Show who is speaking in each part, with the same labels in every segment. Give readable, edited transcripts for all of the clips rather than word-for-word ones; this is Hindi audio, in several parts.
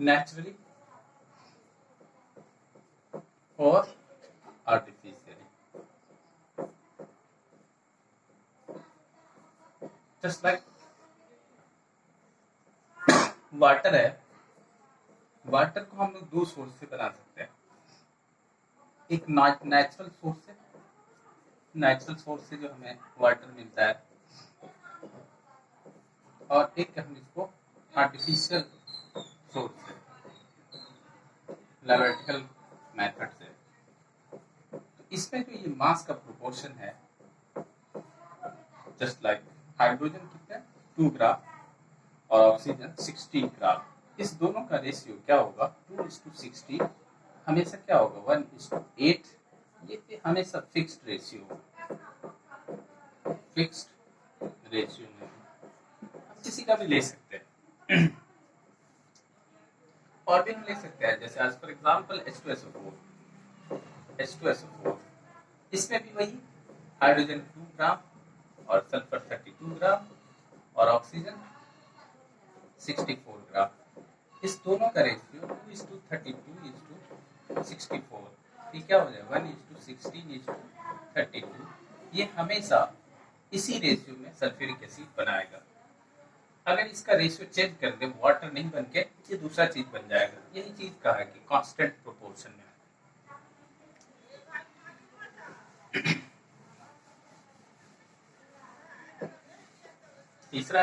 Speaker 1: naturally or artificially. Just like water है, वाटर को हम लोग दो सोर्स से बना सकते हैं। एक नेचुरल सोर्स से, नेचुरल सोर्स से जो हमें वाटर मिलता है, और एक हम इसको आर्टिफिशियल सोर्स से, लैबोरेटरिकल मेथड से। तो इसमें जो ये मास का प्रोपोर्शन है, जस्ट लाइक हाइड्रोजन कितने 2 ग्राम और ऑक्सीजन 16 ग्राम, इस दोनों का रेशियो क्या होगा 2:16, हमेशा क्या होगा 1:8। ये हमेशा फिक्स्ड रेशियो होगा, फिक्स्ड रेशियो में हम किसी का भी ले सकते हैं और भी हम ले सकते हैं, जैसे आज फॉर एग्जांपल H2SO4, इसमें भी वही हाइड्रोजन 2 ग्राम और सल्फर 32 ग्राम और ऑक्सीजन 64 ग्राम, इस दोनों का रेशियो 2:32:64, ये क्या हो जाए 1:16:32। ये हमेशा इसी रेशियो में सल्फ्यूरिक एसिड बनाएगा। अगर इसका रेशियो चेंज कर दे, वाटर नहीं बन के ये दूसरा चीज बन जाएगा। यही चीज कहा है कि कांस्टेंट प्रोपोर्शन में। तीसरा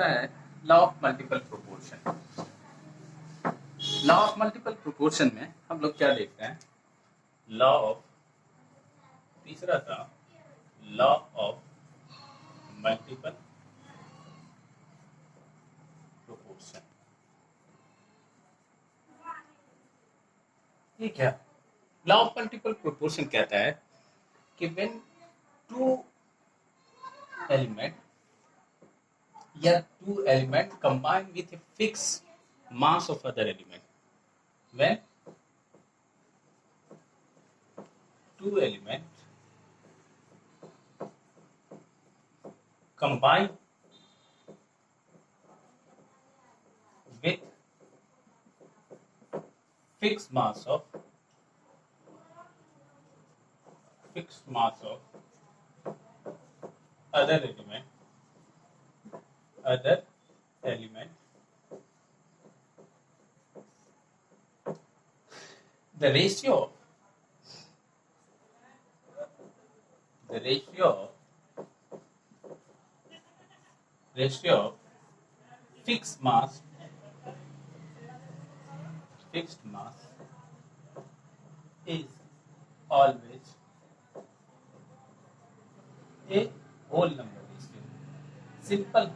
Speaker 1: है law of multiple proportion. Law of multiple proportion में हम लोग क्या देखते हैं, लॉ ऑफ, तीसरा था लॉ ऑफ मल्टीपल प्रोपोर्शन। ये क्या लॉ ऑफ मल्टीपल प्रोपोर्शन कहता है कि व्हेन 2 एलिमेंट या 2 element combine with a fixed mass of other element, when 2 element combine with fixed mass of other element, the ratio of fixed mass is always a whole number ratio, simple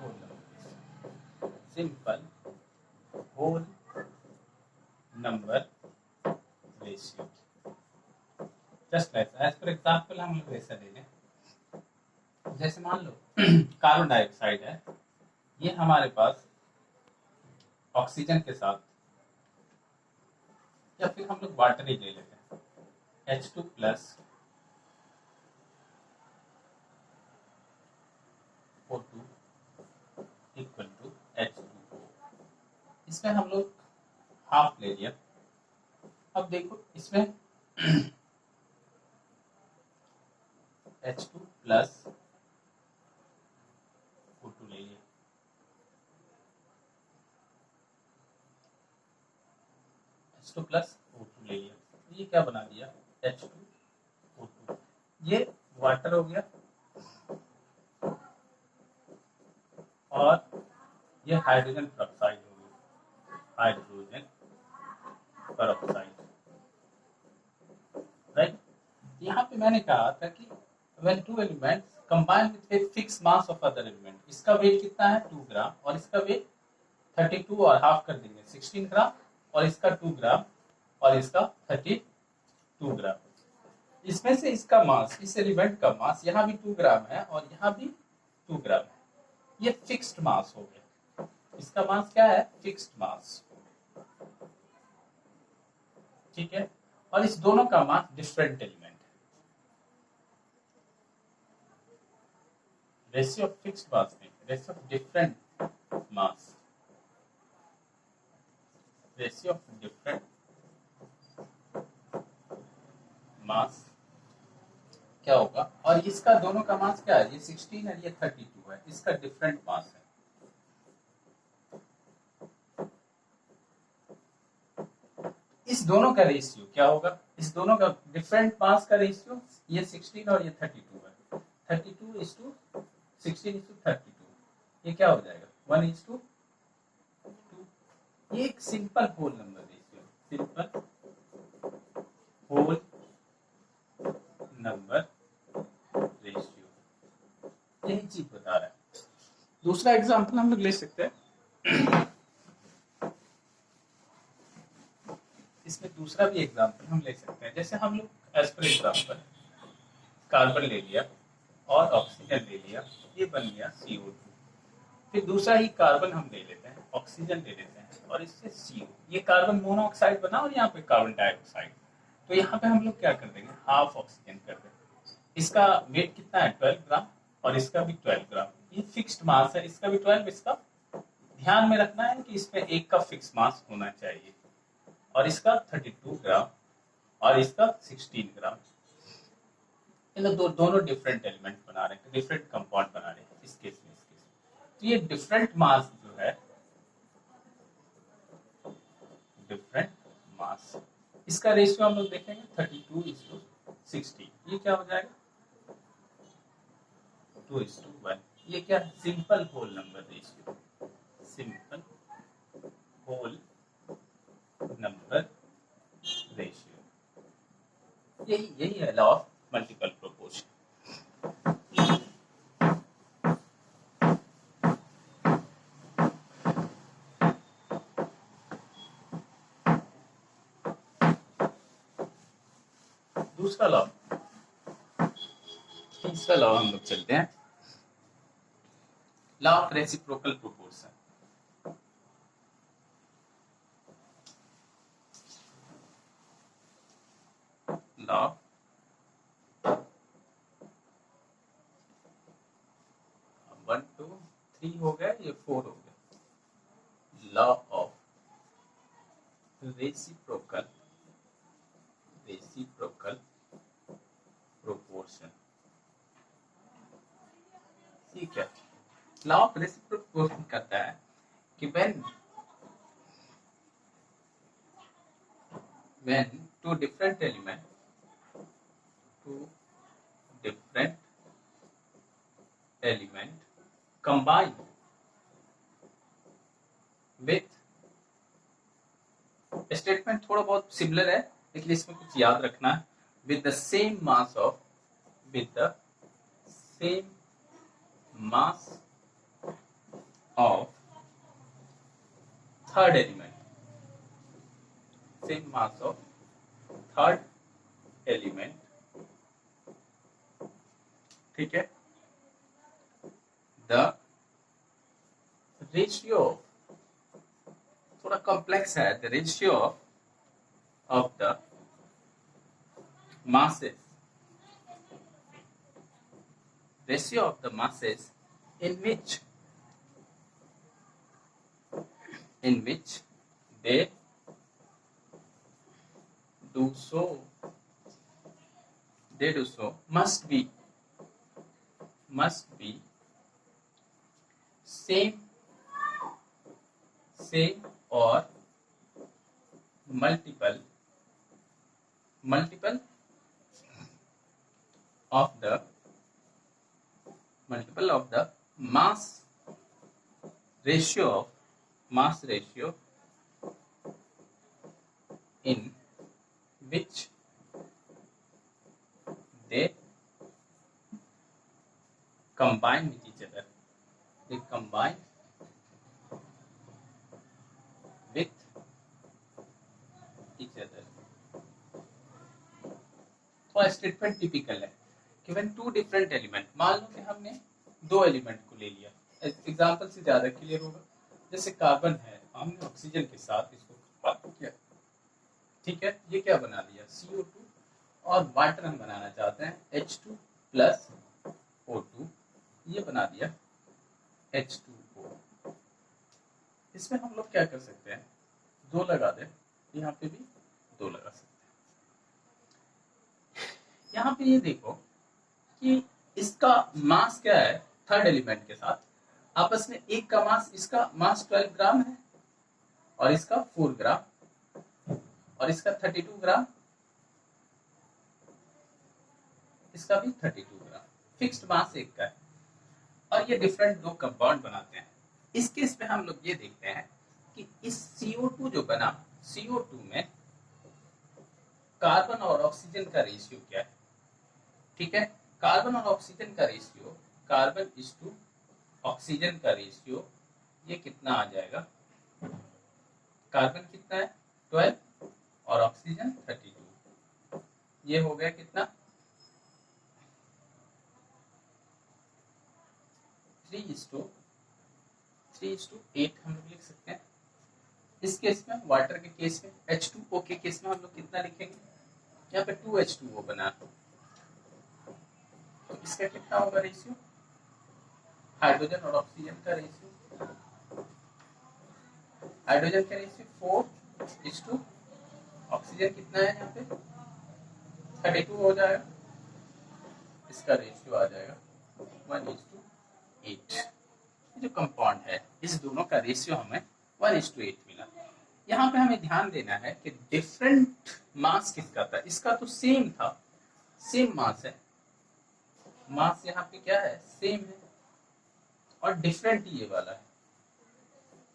Speaker 1: whole number ratio। Just like as for example हम लोग ऐसा ले लें, जैसे मान लो कार्बन डाइऑक्साइड है, ये हमारे पास ऑक्सीजन के साथ, या फिर हम लोग वाटर ही ले लेते हैं, H2 plus O2 equal to H2O। इसमें हम लोग हाफ ले लिया। अब देखो इसमें H2 प्लस O2 ले लिया, H2 प्लस O2 ले लिया, ये क्या बना दिया H2O2। ये वाटर हो गया और ये हाइड्रोजन पेरोक्साइड हो गया, हाइड्रोजन पेरोक्साइड, राइट। यहाँ पे मैंने कहा था कि when 2 elements combine with a fixed mass of other element, इसका वेट कितना है 2 ग्राम और इसका वेट 32 और हाफ कर देंगे 16 ग्राम, और इसका 2 ग्राम और इसका 32 ग्राम। इसमें से इसका मास, इस एलिमेंट का मास यहाँ भी 2 ग्राम है और यहाँ भी 2 ग्राम है, ये फिक्स्ड मास हो गया। इसका मास क्या है फिक्स्ड मास, ठीक है। और इस दोनों का मास डिफरेंट एलिमेंट है, रेशियो ऑफ फिक्स्ड मास नहीं, ratio of different mass, ratio of different mass क्या होगा, और इसका दोनों का मास क्या है, ये 16 है ये 32 है, इसका डिफरेंट मास है। इस दोनों का रेशियो क्या होगा, इस दोनों का डिफरेंट मास का रेशियो, ये 16 और ये 32 है, 32:16:32, ये क्या हो जाएगा 1:2। ये एक simple whole number ratio, simple whole number ratio, यही चीज बता रहा है। दूसरा एग्जांपल हम लोग ले सकते हैं, इसमें दूसरा भी एग्जांपल हम ले सकते हैं, जैसे हम लोग एज पर एग्जांपल कार्बन ले लिया और ऑक्सीजन ले लिया, ये बन गया CO2। फिर दूसरा ही कार्बन हम ले लेते हैं, ऑक्सीजन ले लेते हैं और इससे CO, ये कार्बन मोनोऑक्साइड बना और यहाँ पे कार्बन डाइऑक्साइड, तो यहाँ पे हम लोग क्या कर देंगे, हाफ ऑक्सीजन कर देंगे। इसका वेट कितना है 12 ग्राम और इसका भी 12 ग्राम, ये फिक्स्ड मास है, इसका भी 12, इसका ध्यान में रखना है कि इसमें एक का फिक्स मास होना चाहिए, और इसका 32 ग्राम और इसका 16 ग्राम। इन दोनों डिफरेंट एलिमेंट बना रहे हैं, डिफरेंट कंपाउंड बना रहे हैं इस केस में, तो ये डिफरेंट मास जो है, डिफरेंट मास, इसका रेशियो हम लोग देखेंगे 32:16, ये क्या हो जाएगा 2:1, ये क्या है simple whole number ratio, simple whole number ratio, यही है लॉ ऑफ मल्टीपल प्रोपोर्शन। दूसरा लॉ, तीसरा लॉ हम लोग चलते हैं, law of reciprocal proportion. Law 1 2 3 हो गया, ये 4 हो गया, लॉ ऑफ रेसिप्रोकल प्रोपोर्शन। ठीक है, लॉ ऑफ रेसिप्रोकल प्रोपोर्शन कहता है कि when two different element combine with, statement थोड़ा बहुत सिमिलर है लेकिन इसमें कुछ याद रखना है, with the same mass of third element, same mass of third element, ठीक है, the ratio, थोड़ा कॉम्प्लेक्स है, the ratio of the masses in which they do so must be same or multiple of the mass ratio in which they combine with each other. They combine with each other. तो स्टेटमेंट टिपिकल है कि when two different element, मान लो कि हमने दो एलिमेंट को ले लिया, एग्जांपल से ज्यादा क्लियर होगा, जैसे कार्बन है, हमने ऑक्सीजन के साथ इसको कंबाइन किया, ठीक है, ये क्या बना लिया CO2, और वाटर हम बनाना चाहते हैं H2 + O2, ये बना दिया H2O। इसमें हम लोग क्या कर सकते हैं, 2 लगा दे, यहाँ पे भी 2 लगा सकते हैं। यहाँ पे ये देखो कि इसका मास क्या है, थर्ड एलिमेंट के साथ आपस में एक का मास, इसका मास 12 ग्राम है और इसका 4 ग्राम और इसका 32 ग्राम, इसका भी 32 ग्राम, फिक्स्ड मास एक का है। और ये डिफरेंट 2 कंपाउंड बनाते हैं। इस केस में हम लोग ये देखते हैं कि इस CO2 जो बना, CO2 में कार्बन और ऑक्सीजन का रेशियो क्या है। ठीक है, कार्बन और ऑक्सीजन का ratio, carbon is to oxygen का रेशियो, ये कितना आ जाएगा, कार्बन कितना है 12 और ऑक्सीजन 32, ये हो गया कितना 3:8 हम लोग लिख सकते हैं। इस केस में, वाटर के केस में, H2O के केस में हम लोग कितना लिखेंगे, यहाँ पे 2H2O बना, तो इसका कितना होगा रेशियो, हाइड्रोजन और ऑक्सीजन का रेशियो, हाइड्रोजन का रेशियो 4:, ऑक्सीजन कितना है यहाँ पे 32 हो जाएगा, इसका रेशियो आ जाएगा 1:8। जो कंपाउंड है इस दोनों का रेशियो हमें 1:8 मिला। यहाँ पे हमें ध्यान देना है कि डिफरेंट मास किसका था, इसका तो सेम था, सेम मास है, मास यहाँ पे क्या है सेम है, और डिफरेंट ये वाला है,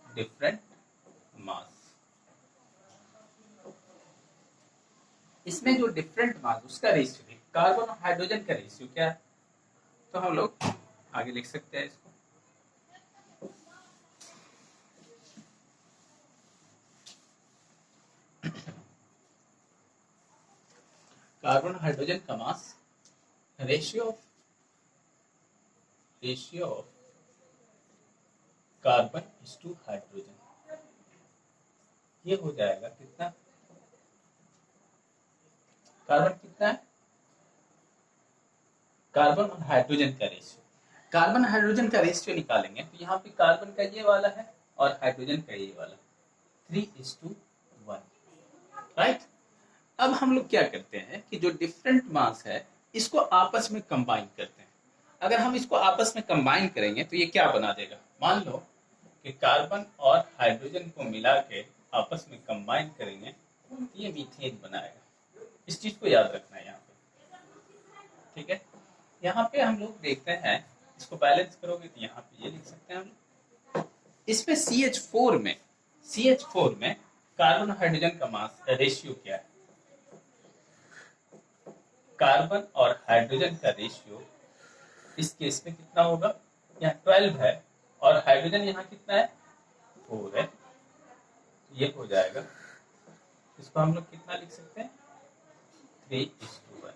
Speaker 1: डिफरेंट मास। इसमें जो डिफरेंट मास उसका रेशियो है, कार्बन और हाइड्रोजन का रेशियो क्या है, तो हम लोग आगे लिख सकते हैं इसको, कार्बन हाइड्रोजन का mass ratio of carbon is to hydrogen, ये हो जाएगा कितना, कार्बन कितना है, कार्बन और हाइड्रोजन का रेशियो, कार्बन हाइड्रोजन का रेशियो निकालेंगे तो यहाँ पे कार्बन का ये वाला है और हाइड्रोजन का ये वाला 3:1, राइट। अब हम लोग क्या करते हैं कि जो डिफरेंट मास है इसको आपस में कंबाइन करते हैं। अगर हम इसको आपस में कंबाइन करेंगे तो ये क्या बना देगा, मान लो कि कार्बन और हाइड्रोजन को मिला के आपस में कंबाइन करेंगे तो ये मीथेन बनाएगा। इस चीज को याद रखना है यहाँ पे, ठीक है। यहाँ पे हम लोग देखते हैं, इसको बैलेंस करोगे तो यहाँ पे ये लिख सकते हैं हम लोग, इसमें CH4 में कार्बन और हाइड्रोजन का मास रेशियो क्या है, कार्बन और हाइड्रोजन का रेशियो इस केस में कितना होगा, यहाँ 12 है और हाइड्रोजन यहाँ कितना है 4 है, ये हो जाएगा, इसको हम लोग कितना लिख सकते हैं 3:1।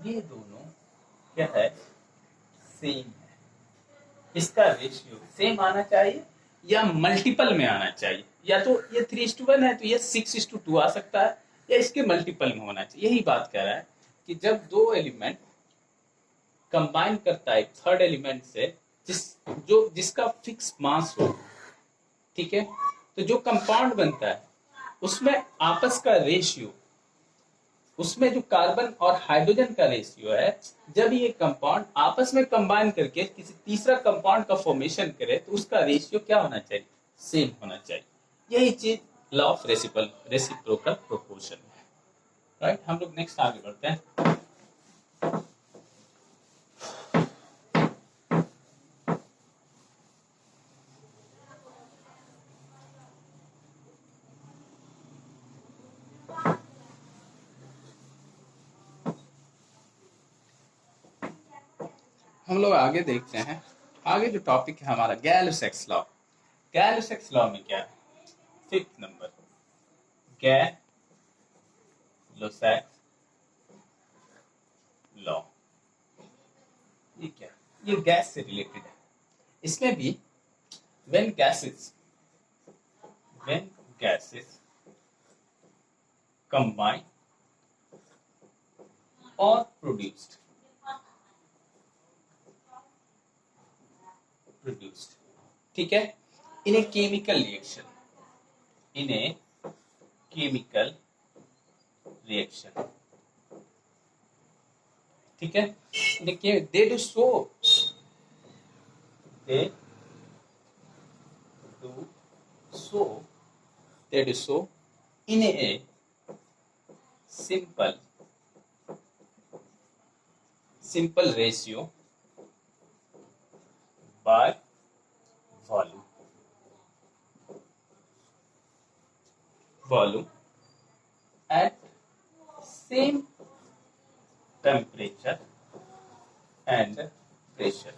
Speaker 1: ये दोनों क्या है सेम है, इसका रेशियो सेम आना चाहिए या मल्टीपल में आना चाहिए, या तो ये 3:1 है तो ये 6:2 आ सकता है, या इसके मल्टीपल में होना चाहिए। यही बात कह रहा है कि जब 2 एलिमेंट कंबाइन करता है थर्ड एलिमेंट से जिसका फिक्स मास हो, ठीक है, तो जो कंपाउंड बनता है उसमें आपस का रेशियो, उसमें जो कार्बन और हाइड्रोजन का रेशियो है, जब ये कंपाउंड आपस में कंबाइन करके किसी तीसरा कंपाउंड का फॉर्मेशन करे तो उसका रेशियो क्या होना चाहिए, सेम होना चाहिए। यही चीज लॉ ऑफ रेसिप्रोकल प्रोपोर्शन है, राइट। हम लोग नेक्स्ट आगे बढ़ते हैं। हम लोग आगे देखते हैं, आगे जो टॉपिक है हमारा गैलो-सेक्स लॉ। गैलो-सेक्स लॉ में क्या है, 5th नंबर, गैलो-सेक्स लॉ। ये क्या, ये गैस से रिलेटेड है। इसमें भी when gases combine or produced produced. ठीक है, in a chemical reaction, in a chemical reaction, ठीक है, they do so, they do so, they do so in a simple ratio by volume at same temperature and pressure,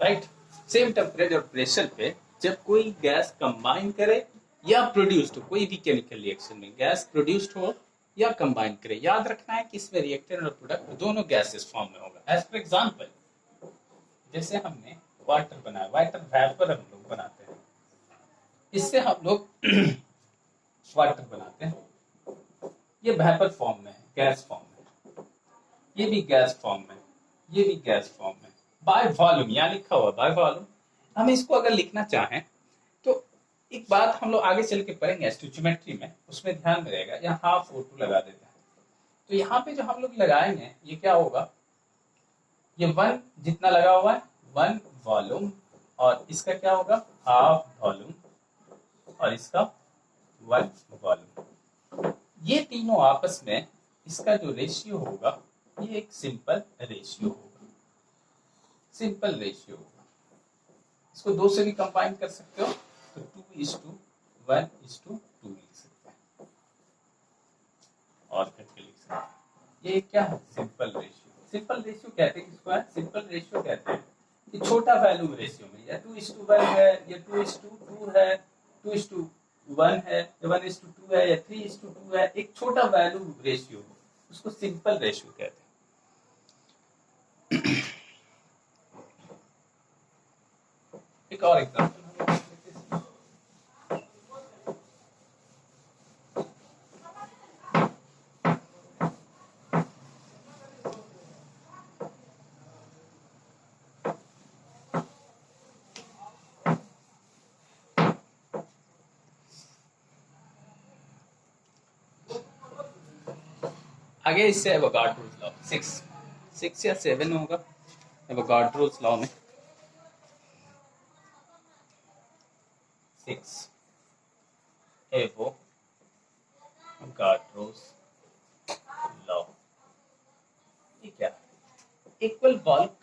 Speaker 1: right. Same temperature और प्रेशर पे जब कोई गैस कंबाइन करे या प्रोड्यूस्ड हो, कोई भी केमिकल रिएक्शन में गैस प्रोड्यूस्ड हो या कंबाइन करे, याद रखना है कि इसमें रिएक्टेंट और प्रोडक्ट दोनों गैसेस फॉर्म में होगा। एज फॉर एग्जांपल, जैसे हमने वाटर बनाया, वाटर वेपर हम लोग बनाते हैं, इससे हम लोग वाटर बनाते हैं, ये वेपर फॉर्म में है, गैस फॉर्म में, ये भी गैस फॉर्म में, ये भी गैस फॉर्म में, बाय वॉल्यूम, यहाँ लिखा हुआ बाय वॉल्यूम। हम इसको अगर लिखना चाहें तो एक बात हम लोग आगे चल के पढ़ेंगे स्टोइचियोमेट्री में, उसमें ध्यान में रहेगा। यहाँ हाफ O2 लगा देते हैं, तो यहाँ पे जो हम लोग लगाएंगे ये क्या होगा, ये 1 जितना लगा हुआ है 1 वॉल्यूम, और इसका क्या होगा हाफ वॉल्यूम, और इसका 1 वॉल्यूम। ये तीनों आपस में इसका जो रेशियो होगा ये एक सिंपल रेशियो होगा, सिंपल रेशियो होगा। इसको 2 से भी कंबाइन कर सकते हो, तो 2:1:2 लिख सकते हैं, और करके लिख सकते हैं। ये क्या है, सिंपल रेशियो। सिंपल रेशियो कहते हैं किसको है, सिंपल रेशियो कहते हैं कि छोटा वैल्यू रेशियो में, या 2:1 है, या 2:2 है, 2:1 है, या 1:2 है, या 3:2 है, एक छोटा वैल्यू रेशियो, उसको सिंपल रेशियो कहते हैं। एक और एग्जांपल आगे, इससे एवोगाड्रोस लॉ 6 या 7 होगा, एवोगाड्रोस लॉ में 6 एवोगाड्रोस लॉ, ये क्या है, इक्वल वॉल्यूम